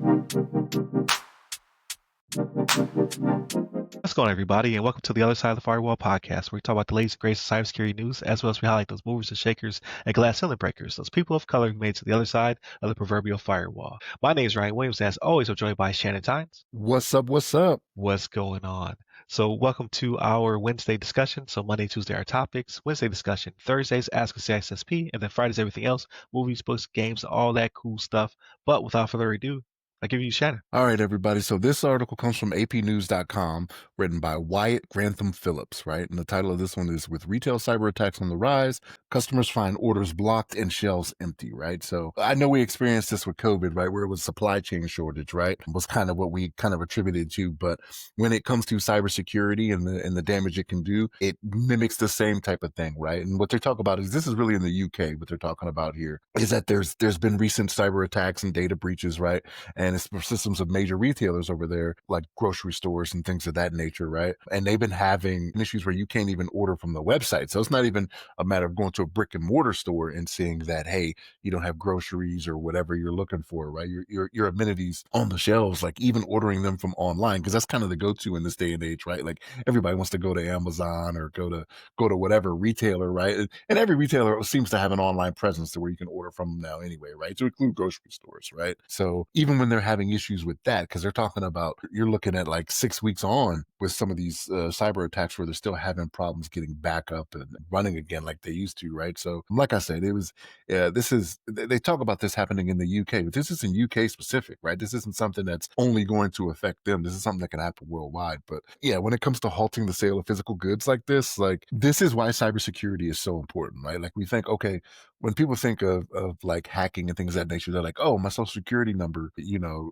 What's going on, everybody, and welcome to the Other Side of the Firewall podcast, where we talk about the latest and greatest cybersecurity news, as well as we highlight those movers and shakers and glass ceiling breakers, those people of color who made it to the other side of the proverbial firewall. My name is Ryan Williams, and as always, I'm joined by Shannon Tynes. What's up? What's up? What's going on? So, welcome to our Wednesday discussion. So, Monday, Tuesday, our topics. Wednesday discussion. Thursdays, Ask a CSSP. And then Fridays, everything else. Movies, books, games, all that cool stuff. But without further ado, I give you Shannon. All right, everybody. So this article comes from apnews.com, written by Wyatt Grantham Phillips, right? And the title of this one is "With Retail Cyber Attacks on the Rise, Customers Find Orders Blocked and Shelves Empty," right? So I know we experienced this with COVID, right? Where it was supply chain shortage, right? Was kind of what we kind of attributed to. But when it comes to cybersecurity and the damage it can do, it mimics the same type of thing, right? And what they're talking about is, this is really in the UK, what they're talking about here is that there's been recent cyber attacks and data breaches, right? And it's for systems of major retailers over there, like grocery stores and things of that nature, right? And they've been having issues where you can't even order from the website. So it's not even a matter of going to a brick and mortar store and seeing that, hey, you don't have groceries or whatever you're looking for, right? Your amenities on the shelves, like even ordering them from online, because that's kind of the go-to in this day and age, right? Like everybody wants to go to Amazon or go to whatever retailer, right? And every retailer seems to have an online presence to where you can order from them now anyway, right? To include grocery stores, right? So even when they're having issues with that, because they're talking about, you're looking at like 6 weeks on with some of these cyber attacks where they're still having problems getting back up and running again like they used to, right? So like I said, they talk about this happening in the UK, but this is in UK specific, right? This isn't something that's only going to affect them. This is something that can happen worldwide. But yeah, when it comes to halting the sale of physical goods like this is why cybersecurity is so important, right? Like we think, okay, when people think of like hacking and things of that nature, they're like, oh, my social security number,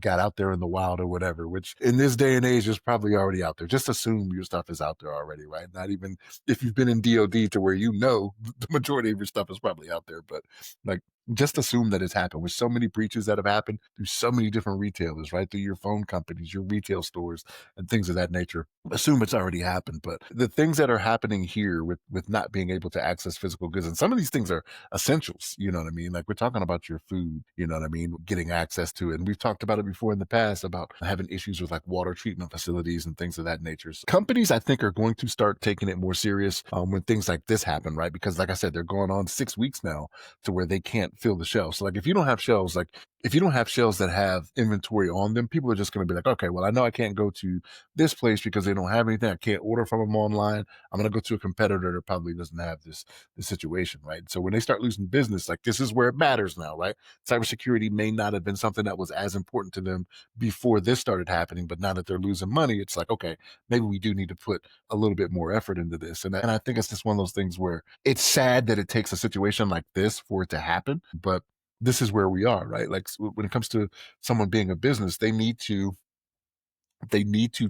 got out there in the wild or whatever, which in this day and age is probably already out there. Just assume your stuff is out there already, right? Not even if you've been in DOD to where the majority of your stuff is probably out there, but like, just assume that it's happened. With so many breaches that have happened through so many different retailers, right? Through your phone companies, your retail stores, and things of that nature. Assume it's already happened. But the things that are happening here with not being able to access physical goods, and some of these things are essentials, you know what I mean? Like we're talking about your food, you know what I mean? Getting access to it. And we've talked about it before in the past about having issues with like water treatment facilities and things of that nature. So companies, I think, are going to start taking it more serious when things like this happen, right? Because like I said, they're going on 6 weeks now to where they can't fill the shelves. So like if you don't have shelves that have inventory on them, people are just going to be like, okay, well, I know I can't go to this place because they don't have anything. I can't order from them online. I'm going to go to a competitor that probably doesn't have this situation, right? So when they start losing business, like this is where it matters now, right? Cybersecurity may not have been something that was as important to them before this started happening, but now that they're losing money, it's like, okay, maybe we do need to put a little bit more effort into this. And I think it's just one of those things where it's sad that it takes a situation like this for it to happen, but this is where we are, right? Like when it comes to someone being a business, they need to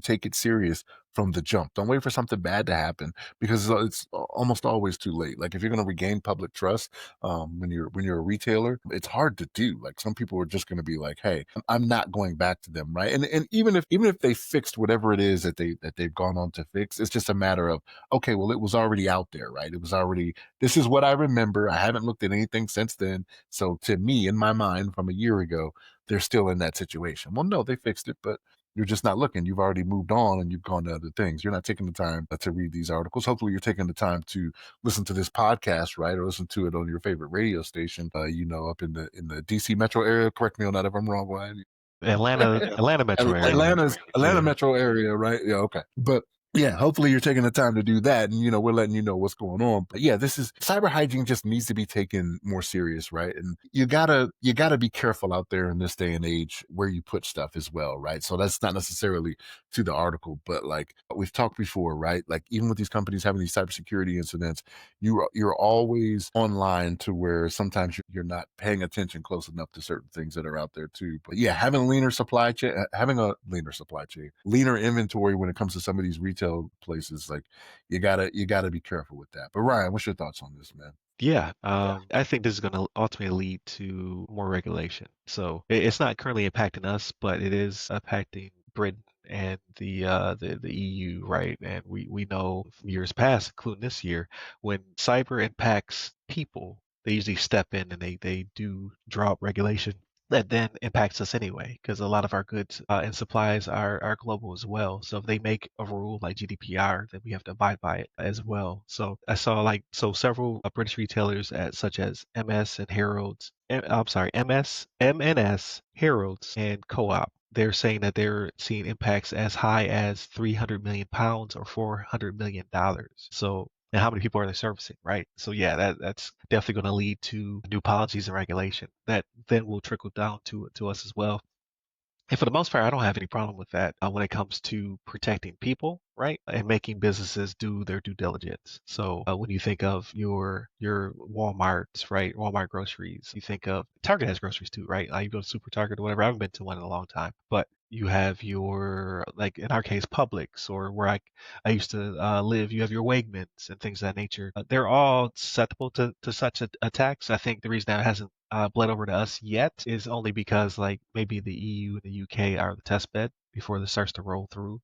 take it serious from the jump. Don't wait for something bad to happen, because it's almost always too late. Like if you're going to regain public trust, when you're a retailer, it's hard to do. Like some people are just going to be like, hey, I'm not going back to them, right? And even if they fixed whatever it is that they've gone on to fix, it's just a matter of, okay, well, it was already out there, right? It was already, this is what I remember. I haven't looked at anything since then. So to me, in my mind from a year ago, they're still in that situation. Well, no, they fixed it, but you're just not looking. You've already moved on and you've gone to other things. You're not taking the time to read these articles. Hopefully you're taking the time to listen to this podcast, right? Or listen to it on your favorite radio station, up in the DC metro area. Correct me on that if I'm wrong, Ryan. Atlanta metro area. Atlanta metro area, right? Yeah, okay. But yeah, hopefully you're taking the time to do that, and we're letting you know what's going on. But yeah, this is cyber hygiene just needs to be taken more serious, right? And you gotta be careful out there in this day and age where you put stuff as well, right? So that's not necessarily to the article, but like we've talked before, right? Like even with these companies having these cybersecurity incidents, you're always online to where sometimes you're not paying attention close enough to certain things that are out there too. But yeah, having a leaner inventory when it comes to some of these retail places, like you gotta be careful with that. But Ryan, what's your thoughts on this, man? Yeah, I think this is going to ultimately lead to more regulation. So it's not currently impacting us, but it is impacting Britain and the EU, right? And we know from years past, including this year, when cyber impacts people, they usually step in and they do draw up regulation that then impacts us anyway, because a lot of our goods and supplies are global as well. So if they make a rule like GDPR, then we have to abide by it as well. So I saw several British retailers such as MS and Harrods. I'm sorry, M&S, Harrods, and Co-op. They're saying that they're seeing impacts as high as 300 million pounds or $400 million. So and how many people are they servicing, right? So yeah, that's definitely going to lead to new policies and regulation that then will trickle down to us as well. And for the most part, I don't have any problem with that when it comes to protecting people, right? And making businesses do their due diligence. So when you think of your Walmarts, right? Walmart groceries, you think of Target has groceries too, right? You go to Super Target or whatever. I haven't been to one in a long time, but you have your like in our case Publix or where I used to live. You have your Wegmans and things of that nature. They're all susceptible to such attacks. I think the reason that it hasn't bled over to us yet is only because like maybe the EU and the UK are the test bed before this starts to roll through.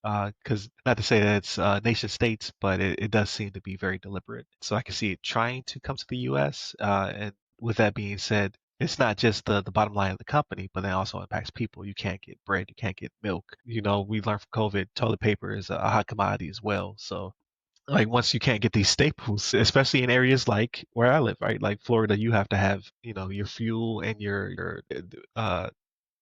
Because not to say that it's nation states, but it does seem to be very deliberate. So I can see it trying to come to the U.S. And with that being said, it's not just the bottom line of the company, but it also impacts people. You can't get bread, you can't get milk. You know, we learned from COVID, toilet paper is a hot commodity as well. So like once you can't get these staples, especially in areas like where I live, right? Like Florida, you have to have, you know, your fuel and your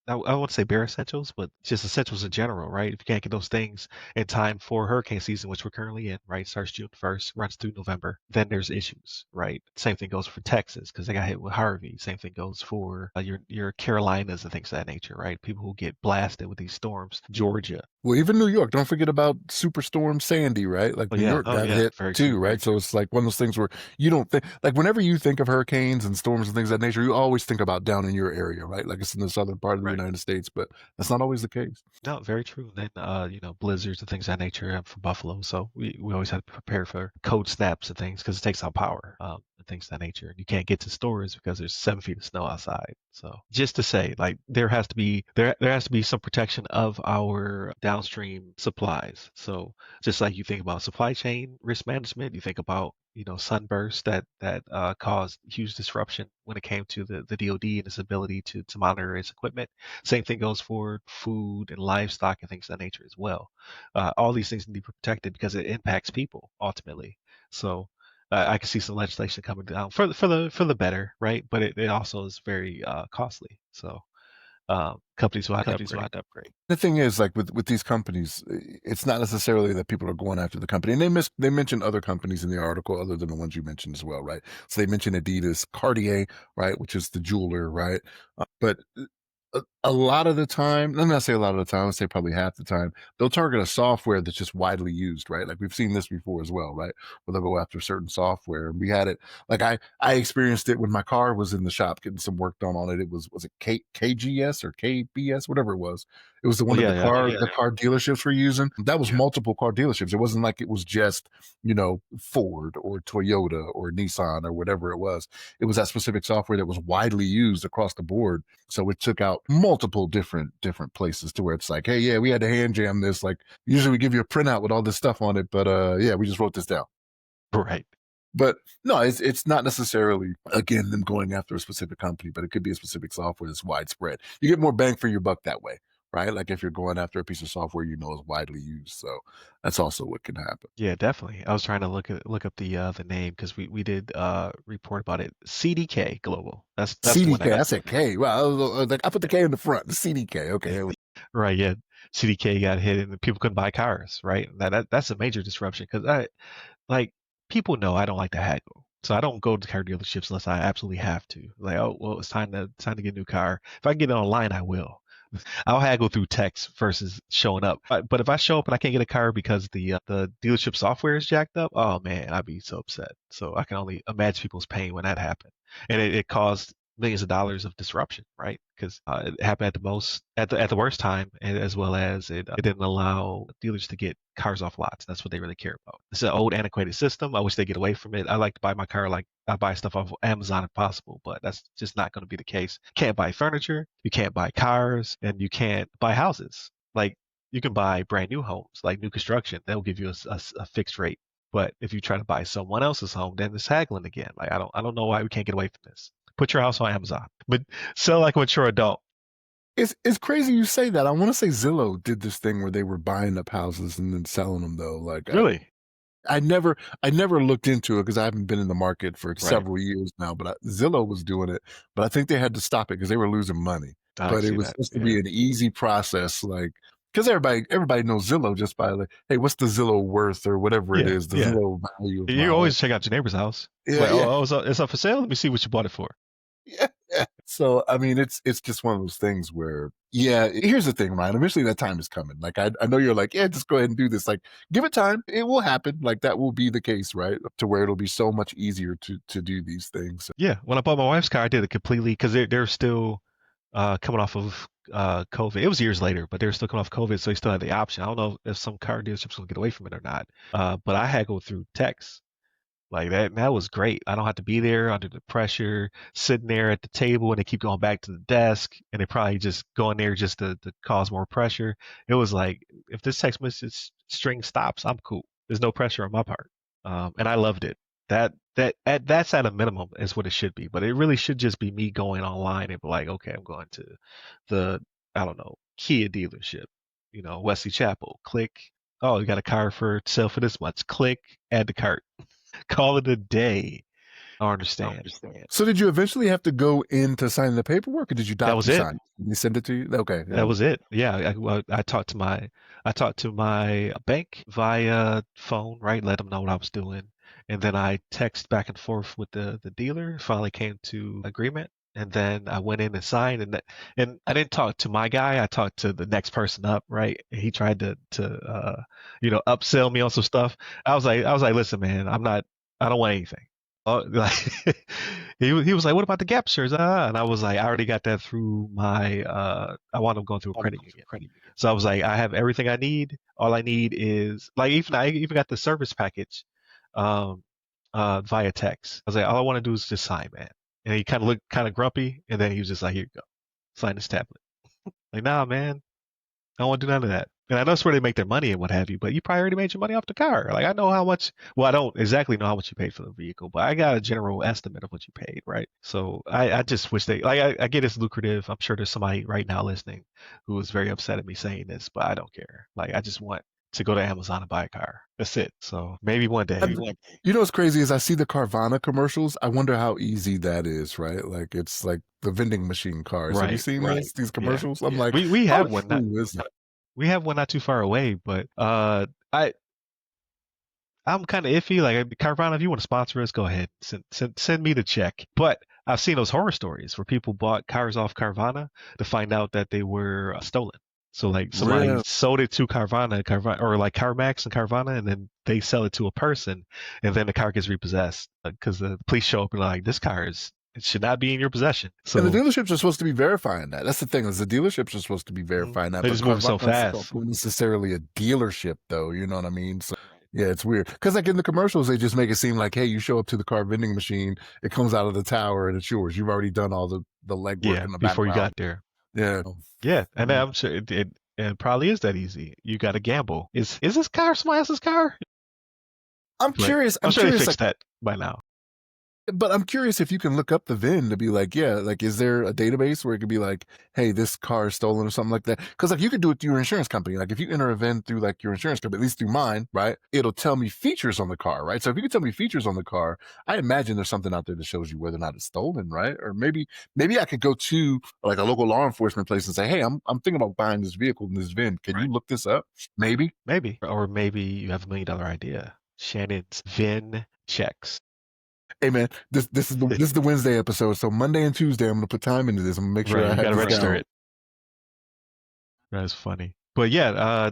I won't say bare essentials, but just essentials in general, right? If you can't get those things in time for hurricane season, which we're currently in, right? Starts June 1st, runs through November, then there's issues, right? Same thing goes for Texas because they got hit with Harvey. Same thing goes for your Carolinas and things of that nature, right? People who get blasted with these storms, Georgia. Well, even New York, don't forget about Superstorm Sandy, right? Like Oh New yeah, York oh got yeah, hit very too, true, very right? So true. it's like one of those things where you don't think, like, whenever you think of hurricanes and storms and things of that nature, you always think about down in your area, right? Like it's in the southern part of the Right. United States, but that's not always the case. No, very true. Then, you know, blizzards and things of that nature. I'm from Buffalo, so we always have to prepare for cold snaps and things because it takes out power, and things of that nature. And you can't get to stores because there's 7 feet of snow outside. So just to say, like, there has to be some protection of our downstream supplies. So just like you think about supply chain risk management, you think about sunbursts that caused huge disruption when it came to the DoD and its ability to monitor its equipment. Same thing goes for food and livestock and things of that nature as well. All these things need to be protected because it impacts people ultimately. So I can see some legislation coming down for the better, right? But it also is very costly. So companies will have to upgrade. The thing is, like with these companies, it's not necessarily that people are going after the company, and they mentioned other companies in the article other than the ones you mentioned as well, right? So they mentioned Adidas, Cartier, right, which is the jeweler, right? But a lot of the time, let me not say a lot of the time, let's say probably half the time, they'll target a software that's just widely used, right? Like we've seen this before as well, right? Where they'll go after certain software. And we had it, like I experienced it when my car was in the shop getting some work done on it. It was it KGS or KBS, whatever it was. It was the Oh one that yeah, yeah, the car dealerships were using. That was yeah. multiple car dealerships. It wasn't like it was just, Ford or Toyota or Nissan or whatever it was. It was that specific software that was widely used across the board. So it took out multiple different places to where it's like, hey, yeah, we had to hand jam this. Like usually we give you a printout with all this stuff on it, but yeah, we just wrote this down. Right. But no, it's not necessarily again them going after a specific company, but it could be a specific software that's widespread. You get more bang for your buck that way, right? Like if you're going after a piece of software you know is widely used. So that's also what can happen. Yeah, definitely. I was trying to look up the name because we did report about it. CDK Global. That's the one that CDK, got I said K. Well, like I put the K in the front. CDK. Okay. right. Yeah, CDK got hit and people couldn't buy cars. Right. That's a major disruption because like people know I don't like to haggle. So I don't go to car dealerships unless I absolutely have to. Like, oh well, it's time to get a new car. If I can get it online, I will. I'll haggle through text versus showing up. But if I show up and I can't get a car because the dealership software is jacked up, oh man, I'd be so upset. So I can only imagine people's pain when that happened, and it caused millions of dollars of disruption, right? Because it happened at the worst time, and as well as it didn't allow dealers to get cars off lots. That's what they really care about. It's an old antiquated system. I wish they get away from it. I like to buy my car like I buy stuff off of Amazon if possible, but that's just not going to be the case. Can't buy furniture, you can't buy cars, and you can't buy houses. Like you can buy brand new homes, like new construction. They'll give you a fixed rate. But if you try to buy someone else's home, then it's haggling again. Like I don't know why we can't get away from this. Put your house on Amazon, but sell like a mature adult. It's crazy you say that. I want to say Zillow did this thing where they were buying up houses and then selling them though. Like Really? I never looked into it because I haven't been in the market for Right. several years now. But Zillow was doing it, but I think they had to stop it because they were losing money. I can But it see was that. supposed to Yeah. be an easy process, like because everybody knows Zillow just by like, hey, what's the Zillow worth or whatever it Yeah. is, the Yeah. Zillow value of my You home. always check out your neighbor's house. It's Yeah, like, yeah. oh, it's up for sale. Let me see what you bought it for. Yeah, yeah. So I mean, it's just one of those things where, yeah. Here's the thing, Ryan. Eventually, that time is coming. Like I know you're like, yeah, just go ahead and do this. Like, give it time. It will happen. Like that will be the case, right? To where it'll be so much easier to do these things. Yeah. When I bought my wife's car, I did it completely because they're still coming off of COVID. It was years later, but they were still coming off COVID, so they still had the option. I don't know if some car dealerships will get away from it or not. But I had to go through text. Like that was great. I don't have to be there under the pressure, sitting there at the table, and they keep going back to the desk, and they probably just go in there just to cause more pressure. It was like if this text message string stops, I'm cool. There's no pressure on my part, and I loved it. That's at a minimum is what it should be, but it really should just be me going online and be like, okay, I'm going to the I don't know Kia dealership, Wesley Chapel. Click. Oh, you got a car for sale for this much. Click. Add to cart. Call it a day. I don't understand. So did you eventually have to go in to sign the paperwork, or did you That was it. DocuSign? Did they send it to you? Okay, yeah. That was it. Yeah, I talked to my bank via phone, right? Let them know what I was doing, and then I text back and forth with the dealer. Finally came to agreement, and then I went in and signed. And I didn't talk to my guy. I talked to the next person up, right? He tried to upsell me on some stuff. I was like, listen, man, I don't want anything. Like he was like, "What about the gap shares?" And I was like, "I already got that through my. I wound up going through a credit union, so I was like, I have everything I need. All I need is like I even got the service package, um, via text. I was like, all I want to do is just sign, man. And he kind of looked kind of grumpy, and then he was just like, "Here you go, sign this tablet." Like, nah, man, I don't want to do none of that. And I know it's where they make their money and what have you, but you probably already made your money off the car. Like I know how much. Well, I don't exactly know how much you paid for the vehicle, but I got a general estimate of what you paid, right? So I just wish they like I get it's lucrative. I'm sure there's somebody right now listening who is very upset at me saying this, but I don't care. Like I just want to go to Amazon and buy a car. That's it. So maybe one day. You know what's crazy is I see the Carvana commercials. I wonder how easy that is, right? Like it's like the vending machine cars. Have you Right. seen these Yeah. commercials? I'm like, We how have one not true is that? we have one not too far away, but I I'm kind of iffy. Like Carvana, if you want to sponsor us, go ahead. Send me the check. But I've seen those horror stories where people bought cars off Carvana to find out that they were stolen. So like somebody Real. sold it to Carvana, or like CarMax and Carvana, and then they sell it to a person, and then the car gets repossessed because the police show up and like this car it should not be in your possession. And the So dealerships are supposed to be verifying that. That's the thing, is the dealerships are supposed to be verifying that, they but just move so Carvana's fast. not necessarily a dealership though, you know what I mean? So yeah, it's weird. Because like in the commercials, they just make it seem like, hey, you show up to the car vending machine, it comes out of the tower and it's yours. You've already done all the legwork Yeah, in the before you background. got there. Yeah. Yeah, and I'm sure it probably is that easy. You got to gamble. Is this car somebody else's car? I'm But curious. I'm I'm sure they curious, like, fixed that by now. but I'm curious if you can look up the VIN to be like, yeah, like, is there a database where it could be like, hey, this car is stolen or something like that? Because like you could do it through your insurance company. Like if you enter a VIN through like your insurance company, at least through mine, right? It'll tell me features on the car, right? So if you can tell me features on the car, I imagine there's something out there that shows you whether or not it's stolen, right? Or maybe I could go to like a local law enforcement place and say, hey, I'm thinking about buying this vehicle in this VIN. Can you look this up? Maybe. Maybe, or maybe you have $1 million idea. Shannon's VIN checks. Hey man, this is the Wednesday episode. So Monday and Tuesday, I'm gonna put time into this. I'm gonna make sure Right, I you got have to this register down. it. That's funny. But yeah,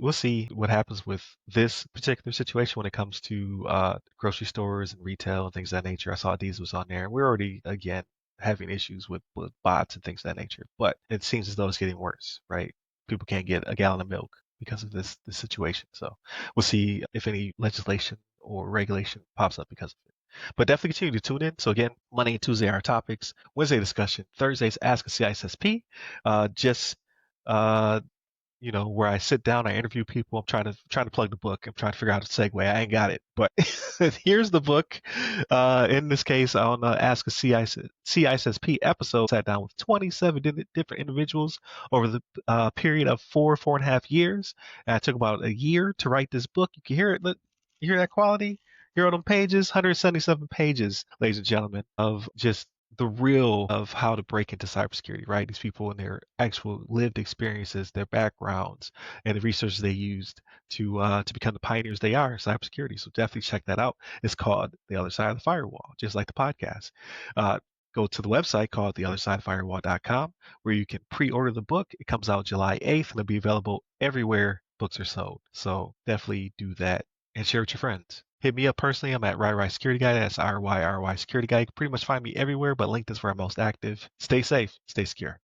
we'll see what happens with this particular situation when it comes to grocery stores and retail and things of that nature. I saw Deez was on there. We're already again having issues with bots and things of that nature, but it seems as though it's getting worse, right? People can't get a gallon of milk because of this situation. So we'll see if any legislation or regulation pops up because of it. But definitely continue to tune in. So again, Monday and Tuesday are our topics. Wednesday discussion. Thursdays Ask a CISSP. Just uh, where I sit down, I interview people. I'm trying to plug the book. I'm trying to figure out how to segue. I ain't got it, but here's the book. In this case, on Ask a CISSP episode, sat down with 27 different individuals over the period of 4.5 years. And I took about a year to write this book. You can hear it. You hear that quality? Here on them pages, 177 pages, ladies and gentlemen, of just the real of how to break into cybersecurity, right? These people and their actual lived experiences, their backgrounds, and the research they used to become the pioneers they are in cybersecurity. So definitely check that out. It's called The Other Side of the Firewall, just like the podcast. Uh, Go to the website called theothersidefirewall.com where you can pre-order the book. It comes out July 8th and it'll be available everywhere books are sold. So definitely do that and share with your friends. Hit me up personally. I'm at RyRy Security Guy. That's RYRY Security Guy. You can pretty much find me everywhere, but LinkedIn is where I'm most active. Stay safe. Stay secure.